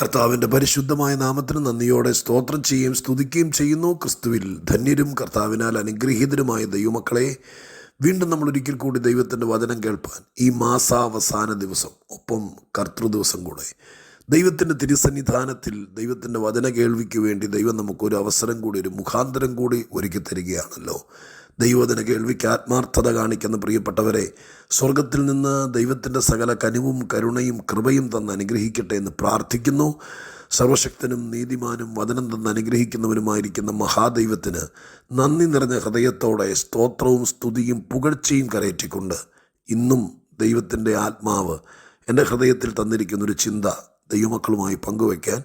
കർത്താവിൻ്റെ പരിശുദ്ധമായ നാമത്തിന് നന്ദിയോടെ സ്തോത്രം ചെയ്യുകയും സ്തുതിക്കുകയും ചെയ്യുന്നു. ക്രിസ്തുവിൽ ധന്യരും കർത്താവിനാൽ അനുഗ്രഹീതരുമായ ദൈവമക്കളെ, വീണ്ടും നമ്മൾ ഒരിക്കൽ കൂടി ദൈവത്തിൻ്റെ വചനം കേൾപ്പാൻ ഈ മാസാവസാന ദിവസം, ഒപ്പം കർത്തൃദിവസം കൂടെ ദൈവത്തിൻ്റെ തിരുസന്നിധാനത്തിൽ ദൈവത്തിൻ്റെ വചന കേൾവിക്ക് വേണ്ടി ദൈവം നമുക്കൊരു അവസരം കൂടി, ഒരു മുഖാന്തരം കൂടി ഒരുക്കി തരികയാണല്ലോ. ദൈവവചന കേൾവിക്ക് ആത്മാർത്ഥത കാണിക്കുന്ന പ്രിയപ്പെട്ടവരെ, സ്വർഗത്തിൽ നിന്ന് ദൈവത്തിൻ്റെ സകല കനിവും കരുണയും കൃപയും തന്ന് അനുഗ്രഹിക്കട്ടെ എന്ന് പ്രാർത്ഥിക്കുന്നു. സർവശക്തനും നീതിമാനും വചനം തന്ന് അനുഗ്രഹിക്കുന്നവനുമായിരിക്കുന്ന മഹാദൈവത്തിന് നന്ദി നിറഞ്ഞ ഹൃദയത്തോടെ സ്തോത്രവും സ്തുതിയും പുകഴ്ചയും കരയറ്റിക്കൊണ്ട് ഇന്നും ദൈവത്തിൻ്റെ ആത്മാവ് എൻ്റെ ഹൃദയത്തിൽ തന്നിരിക്കുന്നൊരു ചിന്ത ദൈവമക്കളുമായി പങ്കുവയ്ക്കാൻ,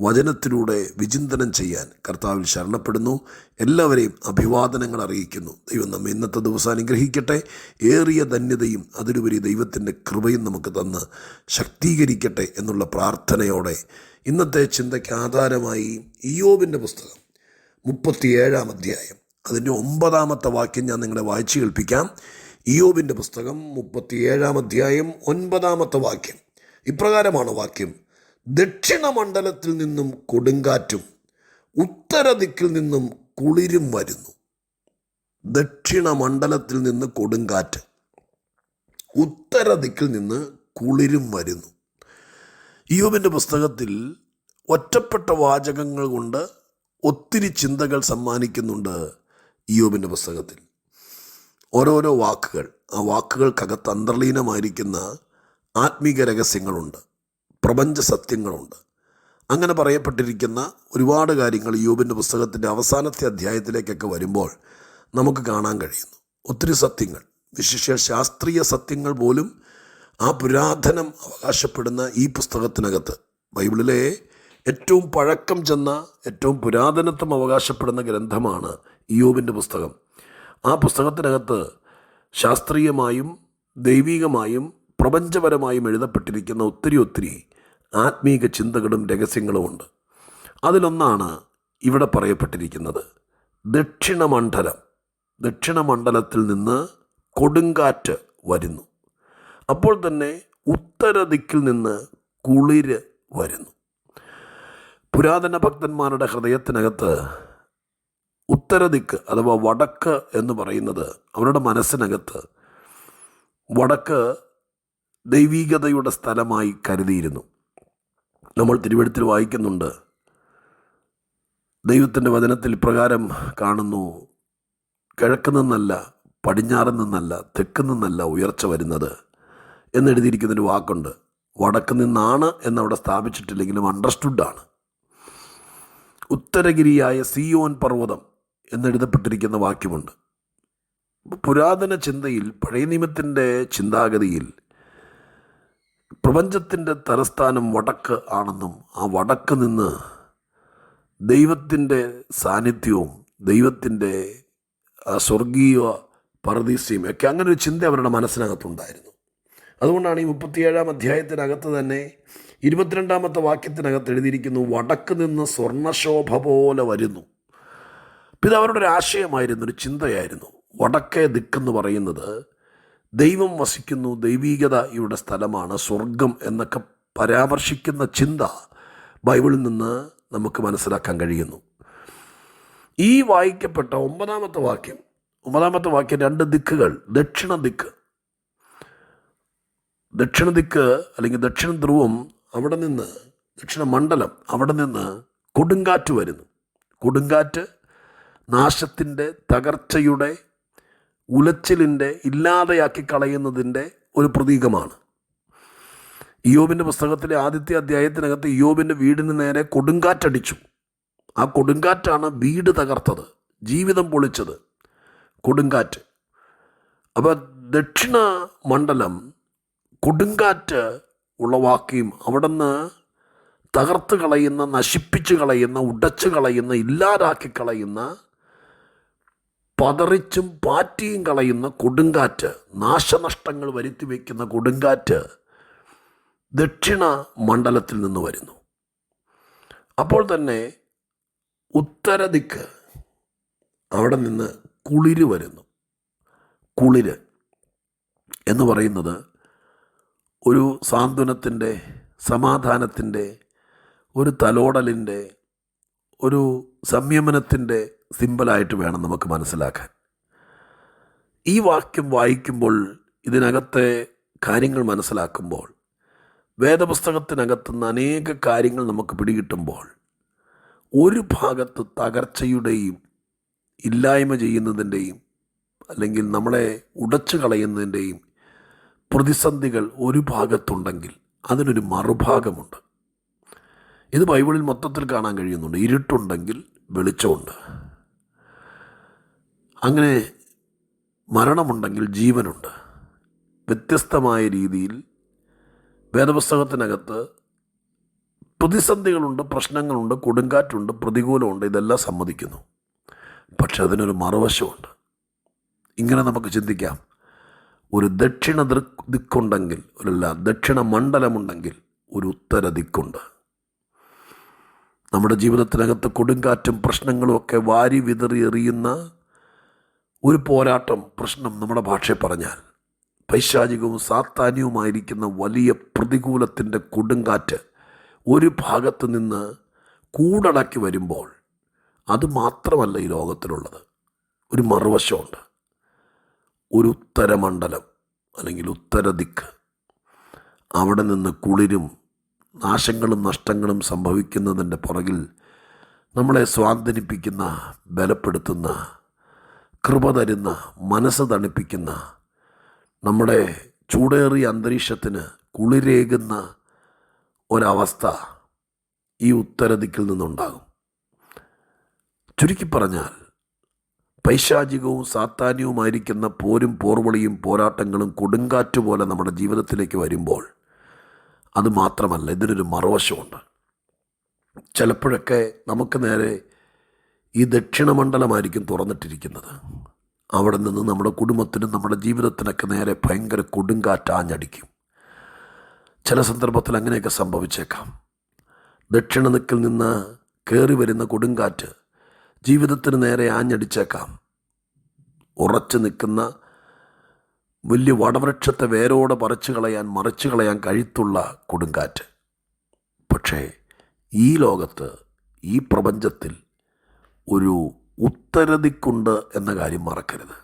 വചനത്തിലൂടെ വിചിന്തനം ചെയ്യാൻ കർത്താവിൽ ശരണപ്പെടുന്നു. എല്ലാവരെയും അഭിവാദനങ്ങൾ അറിയിക്കുന്നു. ദൈവം നമ്മെ ഇന്നത്തെ ദിവസം അനുഗ്രഹിക്കട്ടെ. ഏറിയ ധന്യതയും അതിലുപരി ദൈവത്തിൻ്റെ കൃപയും നമുക്ക് തന്ന് ശക്തീകരിക്കട്ടെ എന്നുള്ള പ്രാർത്ഥനയോടെ ഇന്നത്തെ ചിന്തയ്ക്ക് ആധാരമായി ഇയ്യോബിൻ്റെ പുസ്തകം 37-ാം അധ്യായം അതിൻ്റെ 9-ാമത്തെ വാക്യം ഞാൻ നിങ്ങളെ വായിച്ചു കേൾപ്പിക്കാം. ഇയ്യോബിൻ്റെ പുസ്തകം 37-ാം അധ്യായം 9-ാമത്തെ വാക്യം ഇപ്രകാരമാണ് വാക്യം: ദക്ഷിണമണ്ഡലത്തിൽ നിന്നും കൊടുങ്കാറ്റും ഉത്തരദിക്കിൽ നിന്നും കുളിരും വരുന്നു. ദക്ഷിണമണ്ഡലത്തിൽ നിന്ന് കൊടുങ്കാറ്റ്, ഉത്തരദിക്കിൽ നിന്ന് കുളിരും വരുന്നു. ഇയ്യോബിൻ്റെ പുസ്തകത്തിൽ ഒറ്റപ്പെട്ട വാചകങ്ങൾ കൊണ്ട് ഒത്തിരി ചിന്തകൾ സമ്മാനിക്കുന്നുണ്ട്. ഇയ്യോബിൻ്റെ പുസ്തകത്തിൽ ഓരോരോ വാക്കുകൾ, ആ വാക്കുകൾക്കകത്ത് അന്തർലീനമായിരിക്കുന്ന ആത്മീക രഹസ്യങ്ങളുണ്ട്, പ്രപഞ്ച സത്യങ്ങളുണ്ട്. അങ്ങനെ പറയപ്പെട്ടിരിക്കുന്ന ഒരുപാട് കാര്യങ്ങൾ ഇയ്യോബിൻ്റെ പുസ്തകത്തിൻ്റെ അവസാനത്തെ അധ്യായത്തിലേക്കൊക്കെ വരുമ്പോൾ നമുക്ക് കാണാൻ കഴിയുന്നു. ഒത്തിരി സത്യങ്ങൾ, വിശിഷ്യ ശാസ്ത്രീയ സത്യങ്ങൾ പോലും ആ പുരാതനം അവകാശപ്പെടുന്ന ഈ പുസ്തകത്തിനകത്ത്, ബൈബിളിലെ ഏറ്റവും പഴക്കം ചെന്ന ഏറ്റവും പുരാതനത്വം അവകാശപ്പെടുന്ന ഗ്രന്ഥമാണ് ഇയ്യോബിൻ്റെ പുസ്തകം. ആ പുസ്തകത്തിനകത്ത് ശാസ്ത്രീയമായും ദൈവികമായും പ്രപഞ്ചപരമായും എഴുതപ്പെട്ടിരിക്കുന്ന ഒത്തിരി ആത്മീക ചിന്തകളും രഹസ്യങ്ങളുമുണ്ട്. അതിലൊന്നാണ് ഇവിടെ പറയപ്പെട്ടിരിക്കുന്നത്: ദക്ഷിണമണ്ഡലത്തിൽ നിന്ന് കൊടുങ്കാറ്റ് വരുന്നു. അപ്പോൾ തന്നെ ഉത്തരദിക്കിൽ നിന്ന് കുളിര് വരുന്നു. പുരാതന ഭക്തന്മാരുടെ ഹൃദയത്തിനകത്ത് ഉത്തരദിക്ക് അഥവാ വടക്ക് എന്ന് പറയുന്നത്, അവരുടെ മനസ്സിനകത്ത് വടക്ക് ദൈവീകതയുടെ സ്ഥലമായി കരുതിയിരുന്നു. നമ്മൾ തിരുവെഴുത്തിൽ വായിക്കുന്നുണ്ട്, ദൈവത്തിൻ്റെ വചനത്തിൽ ഇപ്രകാരം കാണുന്നു: കിഴക്ക് നിന്നല്ല, പടിഞ്ഞാറ് നിന്നല്ല, തെക്ക് നിന്നല്ല ഉയർച്ച വരുന്നത് എന്നെഴുതിയിരിക്കുന്നൊരു വാക്കുണ്ട്. വടക്ക് നിന്നാണ് എന്നവിടെ സ്ഥാപിച്ചിട്ടില്ലെങ്കിലും അണ്ടർസ്റ്റുഡാണ്. ഉത്തരഗിരിയായ സിയോൻ പർവ്വതം എന്നെഴുതപ്പെട്ടിരിക്കുന്ന വാക്യമുണ്ട്. പുരാതന ചിന്തയിൽ, പഴയ നിയമത്തിൻ്റെ ചിന്താഗതിയിൽ പ്രപഞ്ചത്തിൻ്റെ തലസ്ഥാനം വടക്ക് ആണെന്നും ആ വടക്ക് നിന്ന് ദൈവത്തിൻ്റെ സാന്നിധ്യവും ദൈവത്തിൻ്റെ സ്വർഗീയ പർദീസയും ഒക്കെ, അങ്ങനെ ഒരു ചിന്ത അവരുടെ മനസ്സിനകത്തുണ്ടായിരുന്നു. അതുകൊണ്ടാണ് ഈ 37-ാം അധ്യായത്തിനകത്ത് തന്നെ 22-ാമത്തെ വാക്യത്തിനകത്ത് എഴുതിയിരിക്കുന്നു: വടക്ക് നിന്ന് സ്വർണ്ണശോഭ പോലെ വരുന്നു. ഇത് അവരുടെ ഒരു ആശയമായിരുന്നു, ഒരു ചിന്തയായിരുന്നു. വടക്കേ ദിക്കെന്ന് പറയുന്നത് ദൈവം വസിക്കുന്നു, ദൈവീകതയുടെ സ്ഥലമാണ്, സ്വർഗം എന്നൊക്കെ പരാമർശിക്കുന്ന ചിന്ത ബൈബിളിൽ നിന്ന് നമുക്ക് മനസ്സിലാക്കാൻ കഴിയുന്നു. ഈ വായിക്കപ്പെട്ട 9-ാമത്തെ വാക്യം 2 ദിക്കുകൾ, ദക്ഷിണ ദിക്ക് അല്ലെങ്കിൽ ദക്ഷിണ ധ്രുവം, അവിടെ നിന്ന് ദക്ഷിണമണ്ഡലം, അവിടെ നിന്ന് കൊടുങ്കാറ്റ് വരുന്നു. കൊടുങ്കാറ്റ് നാശത്തിൻ്റെ, തകർച്ചയുടെ, ഉലച്ചിലിൻ്റെ, ഇല്ലാതെയാക്കി കളയുന്നതിൻ്റെ ഒരു പ്രതീകമാണ്. ഇയ്യോബിൻ്റെ പുസ്തകത്തിലെ ആദ്യത്തെ അധ്യായത്തിനകത്ത് ഇയ്യോബിൻ്റെ വീടിന് നേരെ കൊടുങ്കാറ്റടിച്ചു. ആ കൊടുങ്കാറ്റാണ് വീട് തകർത്തത്, ജീവിതം പൊളിച്ചത്, കൊടുങ്കാറ്റ്. അപ്പോൾ ദക്ഷിണ മണ്ഡലം കൊടുങ്കാറ്റ് ഉളവാക്കുകയും അവിടെ നിന്ന് തകർത്ത് കളയുന്ന, നശിപ്പിച്ച് കളയുന്ന, ഉടച്ചു കളയുന്ന, ഇല്ലാതാക്കി കളയുന്ന, പതറിച്ചും പാറ്റിയും കളയുന്ന കൊടുങ്കാറ്റ്, നാശനഷ്ടങ്ങൾ വരുത്തി വയ്ക്കുന്ന കൊടുങ്കാറ്റ് ദക്ഷിണ മണ്ഡലത്തിൽ നിന്ന് വരുന്നു. അപ്പോൾ തന്നെ ഉത്തരദിക്ക്, അവിടെ നിന്ന് കുളിര് വരുന്നു. കുളിര് എന്ന് പറയുന്നത് ഒരു സാന്ത്വനത്തിൻ്റെ, സമാധാനത്തിൻ്റെ, ഒരു തലോടലിൻ്റെ, ഒരു സംയമനത്തിൻ്റെ സിമ്പലായിട്ട് വേണം നമുക്ക് മനസ്സിലാക്കാൻ. ഈ വാക്യം വായിക്കുമ്പോൾ, ഇതിനകത്തെ കാര്യങ്ങൾ മനസ്സിലാക്കുമ്പോൾ, വേദപുസ്തകത്തിനകത്തുനിന്ന് അനേക കാര്യങ്ങൾ നമുക്ക് പിടികിട്ടുമ്പോൾ, ഒരു ഭാഗത്ത് തകർച്ചയുടെയും ഇല്ലായ്മ ചെയ്യുന്നതിൻ്റെയും അല്ലെങ്കിൽ നമ്മളെ ഉടച്ചു കളയുന്നതിൻ്റെയും പ്രതിസന്ധികൾ ഒരു ഭാഗത്തുണ്ടെങ്കിൽ അതിനൊരു മറുഭാഗമുണ്ട്. ഇത് ബൈബിളിൽ മൊത്തത്തിൽ കാണാൻ കഴിയുന്നുണ്ട്. ഇരുട്ടുണ്ടെങ്കിൽ വെളിച്ചമുണ്ട്. അങ്ങനെ മരണമുണ്ടെങ്കിൽ ജീവനുണ്ട്. വ്യത്യസ്തമായ രീതിയിൽ വേദപുസ്തകത്തിനകത്ത് പ്രതിസന്ധികളുണ്ട്, പ്രശ്നങ്ങളുണ്ട്, കൊടുങ്കാറ്റുണ്ട്, പ്രതികൂലമുണ്ട്. ഇതെല്ലാം സമ്മതിക്കുന്നു. പക്ഷെ അതിനൊരു മറുവശമുണ്ട്. ഇങ്ങനെ നമുക്ക് ചിന്തിക്കാം. ഒരു ദക്ഷിണ ദിക്കുണ്ടെങ്കിൽ, ദക്ഷിണ മണ്ഡലമുണ്ടെങ്കിൽ ഒരു ഉത്തര ദിക്കുണ്ട്. നമ്മുടെ ജീവിതത്തിനകത്ത് കൊടുങ്കാറ്റും പ്രശ്നങ്ങളും ഒക്കെ വാരി വിതറി എറിയുന്ന ഒരു പോരാട്ടം, പ്രശ്നം, നമ്മുടെ ഭാഷയിൽ പറഞ്ഞാൽ പൈശാചികവും സാത്താന്യവുമായിരിക്കുന്ന വലിയ പ്രതികൂലത്തിൻ്റെ കൊടുങ്കാറ്റ് ഒരു ഭാഗത്ത് നിന്ന് കൂടടക്കി വരുമ്പോൾ, അത് മാത്രമല്ല ഈ ലോകത്തിലുള്ളത്. ഒരു മറുവശമുണ്ട്. ഒരു ഉത്തരമണ്ഡലം അല്ലെങ്കിൽ ഉത്തര ദിക്ക്. അവിടെ നിന്ന് കുളിരും നാശങ്ങളും നഷ്ടങ്ങളും സംഭവിക്കുന്നതിൻ്റെ പുറകിൽ നമ്മളെ സ്വാന്തനിപ്പിക്കുന്ന, ബലപ്പെടുത്തുന്ന, കൃപ തരുന്ന, മനസ്സ് തണുപ്പിക്കുന്ന, നമ്മുടെ ചൂടേറിയ അന്തരീക്ഷത്തിന് കുളിരേകുന്ന ഒരവസ്ഥ ഈ ഉത്തരദിക്കിൽ നിന്നുണ്ടാകും. ചുരുക്കി പറഞ്ഞാൽ, പൈശാചികവും സാത്താന്യവുമായിരിക്കുന്ന പോരും പോർവളിയും പോരാട്ടങ്ങളും കൊടുങ്കാറ്റ് പോലെ നമ്മുടെ ജീവിതത്തിലേക്ക് വരുമ്പോൾ, അത് മാത്രമല്ല, ഇതിനൊരു മറുവശമുണ്ട്. ചിലപ്പോഴൊക്കെ നമുക്ക് നേരെ ഈ ദക്ഷിണമണ്ഡലമായിരിക്കും തുറന്നിട്ടിരിക്കുന്നത്. അവിടെ നിന്ന് നമ്മുടെ കുടുംബത്തിനും നമ്മുടെ ജീവിതത്തിനൊക്കെ നേരെ ഭയങ്കര കൊടുങ്കാറ്റ് ആഞ്ഞടിക്കും. ചില സന്ദർഭത്തിൽ അങ്ങനെയൊക്കെ സംഭവിച്ചേക്കാം. ദക്ഷിണ ദിക്കിൽ നിന്ന് കയറി വരുന്ന കൊടുങ്കാറ്റ് ജീവിതത്തിന് നേരെ ആഞ്ഞടിച്ചേക്കാം. ഉറച്ചു നിൽക്കുന്ന വലിയ വടവൃക്ഷത്തെ വേരോടെ മറിച്ചു കളയാൻ കഴുത്തുള്ള കൊടുങ്കാറ്റ്. പക്ഷേ ഈ ലോകത്ത്, ഈ പ്രപഞ്ചത്തിൽ ഒരു ഉത്തരദിക്കുണ്ട് എന്ന കാര്യം മറക്കരുത്.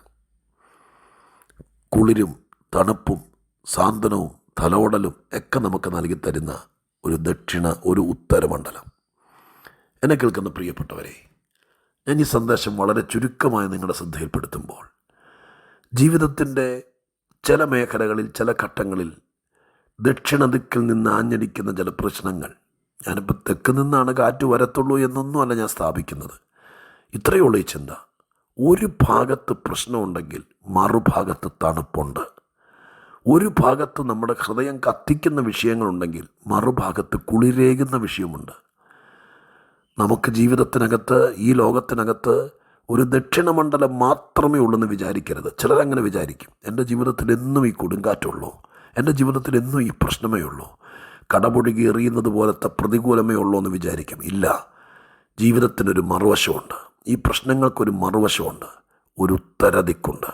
കുളിരും തണുപ്പും സാന്ത്വനവും തലോടലും ഒക്കെ നമുക്ക് നൽകി തരുന്ന ഒരു ഉത്തരമണ്ഡലം. എന്നെ കേൾക്കുന്ന പ്രിയപ്പെട്ടവരെ, ഞാൻ ഈ സന്ദേശം വളരെ ചുരുക്കമായി നിങ്ങളുടെ ശ്രദ്ധയിൽപ്പെടുത്തുമ്പോൾ, ജീവിതത്തിൻ്റെ ചില മേഖലകളിൽ, ചില ഘട്ടങ്ങളിൽ ദക്ഷിണ ദിക്കിൽ നിന്ന് ആഞ്ഞടിക്കുന്ന ചില പ്രശ്നങ്ങൾ, ഞാനിപ്പോൾ തെക്ക് നിന്നാണ് കാറ്റ് വരത്തുള്ളൂ എന്നൊന്നുമല്ല ഞാൻ സ്ഥാപിക്കുന്നത്. ഇത്രയേ ഉള്ളൂ ഈ ചിന്ത. ഒരു ഭാഗത്ത് പ്രശ്നമുണ്ടെങ്കിൽ മറുഭാഗത്ത് തണുപ്പുണ്ട്. ഒരു ഭാഗത്ത് നമ്മുടെ ഹൃദയം കത്തിക്കുന്ന വിഷയങ്ങളുണ്ടെങ്കിൽ മറുഭാഗത്ത് കുളിരേകുന്ന വിഷയമുണ്ട്. നമുക്ക് ജീവിതത്തിനകത്ത്, ഈ ലോകത്തിനകത്ത് ഒരു ദക്ഷിണമണ്ഡലം മാത്രമേ ഉള്ളെന്ന് വിചാരിക്കരുത്. ചിലരങ്ങനെ വിചാരിക്കും. എൻ്റെ ജീവിതത്തിൽ എന്നും ഈ കൊടുങ്കാറ്റുള്ളൂ, എൻ്റെ ജീവിതത്തിൽ എന്നും ഈ പ്രശ്നമേ ഉള്ളൂ, കടപുഴുകി എറിയുന്നത് പോലത്തെ പ്രതികൂലമേ ഉള്ളൂ എന്ന് വിചാരിക്കും. ഇല്ല, ജീവിതത്തിനൊരു മറുവശമുണ്ട്. ഈ പ്രശ്നങ്ങൾക്കൊരു മറുവശമുണ്ട്. ഒരു ഉത്തരദിക്കുണ്ട്.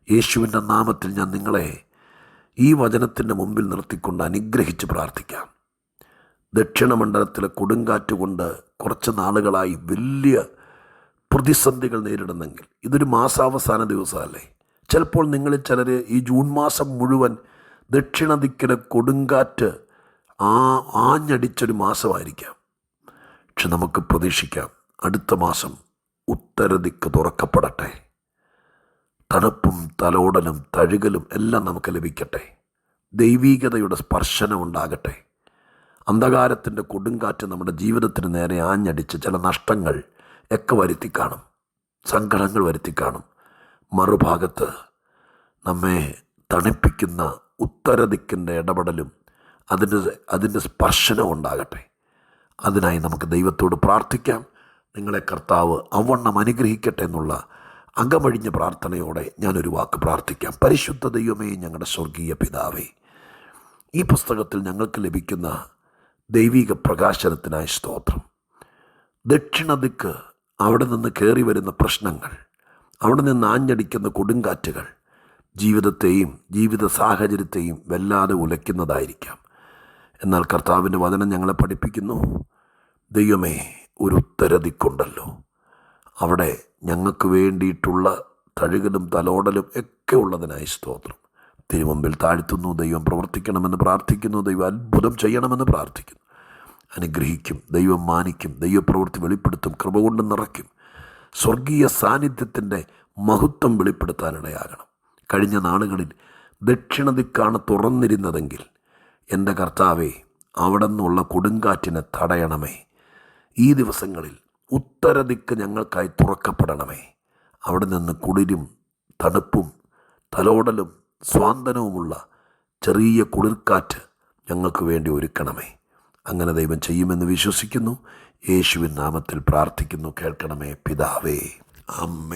യേശുവിൻ്റെ നാമത്തിൽ ഞാൻ നിങ്ങളെ ഈ വചനത്തിൻ്റെ മുമ്പിൽ നിർത്തിക്കൊണ്ട് അനുഗ്രഹിച്ച് പ്രാർത്ഥിക്കാം. ദക്ഷിണമണ്ഡലത്തിലെ കൊടുങ്കാറ്റ് കൊണ്ട് കുറച്ച് നാളുകളായി വലിയ പ്രതിസന്ധികൾ നേരിടുന്നെങ്കിൽ, ഇതൊരു മാസാവസാന ദിവസമല്ലേ? ചിലപ്പോൾ നിങ്ങളിൽ ചിലർ ഈ ജൂൺ മാസം മുഴുവൻ ദക്ഷിണ ദിക്കിലെ കൊടുങ്കാറ്റ് ആഞ്ഞടിച്ചൊരു മാസമായിരിക്കാം. പക്ഷെ നമുക്ക് പ്രതീക്ഷിക്കാം, അടുത്ത മാസം ഉത്തരദിക്ക് തുറക്കപ്പെടട്ടെ. തണുപ്പും തലോടലും തഴുകലും എല്ലാം നമുക്ക് ലഭിക്കട്ടെ. ദൈവീകതയുടെ സ്പർശനം ഉണ്ടാകട്ടെ. അന്ധകാരത്തിൻ്റെ കൊടുങ്കാറ്റ് നമ്മുടെ ജീവിതത്തിന് നേരെ ആഞ്ഞടിച്ച് ചില നഷ്ടങ്ങൾ ഒക്കെ വരുത്തിക്കാണും, സങ്കടങ്ങൾ വരുത്തിക്കാണും. മറുഭാഗത്ത് നമ്മെ തണുപ്പിക്കുന്ന ഉത്തരദിക്കിൻ്റെ ഇടപെടലും അതിൻ്റെ സ്പർശനം ഉണ്ടാകട്ടെ. അതിനായി നമുക്ക് ദൈവത്തോട് പ്രാർത്ഥിക്കാം. നിങ്ങളെ കർത്താവ് അവണ്ണം അനുഗ്രഹിക്കട്ടെ എന്നുള്ള അകമഴിഞ്ഞ പ്രാർത്ഥനയോടെ ഞാനൊരു വാക്ക് പ്രാർത്ഥിക്കാം. പരിശുദ്ധ ദൈവമേ, ഞങ്ങളുടെ സ്വർഗീയ പിതാവേ, ഈ പുസ്തകത്തിൽ ഞങ്ങൾക്ക് ലഭിക്കുന്ന ദൈവിക പ്രകാശനത്തിനായി സ്തോത്രം. ദക്ഷിണ ദിക്ക്, അവിടെ നിന്ന് കയറി വരുന്ന പ്രശ്നങ്ങൾ, അവിടെ നിന്ന് ആഞ്ഞടിക്കുന്ന കൊടുങ്കാറ്റുകൾ ജീവിതത്തെയും ജീവിത സാഹചര്യത്തെയും വല്ലാതെ ഉലയ്ക്കുന്നതായിരിക്കാം. എന്നാൽ കർത്താവിൻ്റെ വചനം ഞങ്ങളെ പഠിപ്പിക്കുന്നു, ദൈവമേ, ഒരു ഉത്തരദിക്കുണ്ടല്ലോ, അവിടെ ഞങ്ങൾക്ക് വേണ്ടിയിട്ടുള്ള തഴുകലും തലോടലും ഒക്കെ ഉള്ളതിനായി സ്തോത്രം. തിരുമുമ്പിൽ താഴ്ത്തുന്നു. ദൈവം പ്രവർത്തിക്കണമെന്ന് പ്രാർത്ഥിക്കുന്നു. ദൈവം അത്ഭുതം ചെയ്യണമെന്ന് പ്രാർത്ഥിക്കുന്നു. അനുഗ്രഹിക്കും, ദൈവം മാനിക്കും, ദൈവപ്രവൃത്തി വെളിപ്പെടുത്തും, കൃപ കൊണ്ട് നിറയ്ക്കും. സ്വർഗീയ സാന്നിധ്യത്തിൻ്റെ മഹത്വം വെളിപ്പെടുത്താനിടയാകണം. കഴിഞ്ഞ നാളുകളിൽ ദക്ഷിണദിക്കാണ് തുറന്നിരുന്നതെങ്കിൽ എൻ്റെ കർത്താവേ, അവിടെ നിന്നുള്ള കൊടുങ്കാറ്റിനെ തടയണമേ. ഈ ദിവസങ്ങളിൽ ഉത്തരദിക്ക് ഞങ്ങൾക്കായി തുറക്കപ്പെടണമേ. അവിടെ നിന്ന് കുളിരും തണുപ്പും തലോടലും സ്വാന്തനവുമുള്ള ചെറിയ കുളിർക്കാറ്റ് ഞങ്ങൾക്ക് വേണ്ടി ഒരുക്കണമേ. അങ്ങനെ ദൈവം ചെയ്യുമെന്ന് വിശ്വസിക്കുന്നു. യേശുവിൻ നാമത്തിൽ പ്രാർത്ഥിക്കുന്നു. കേൾക്കണമേ പിതാവേ. ആമേൻ.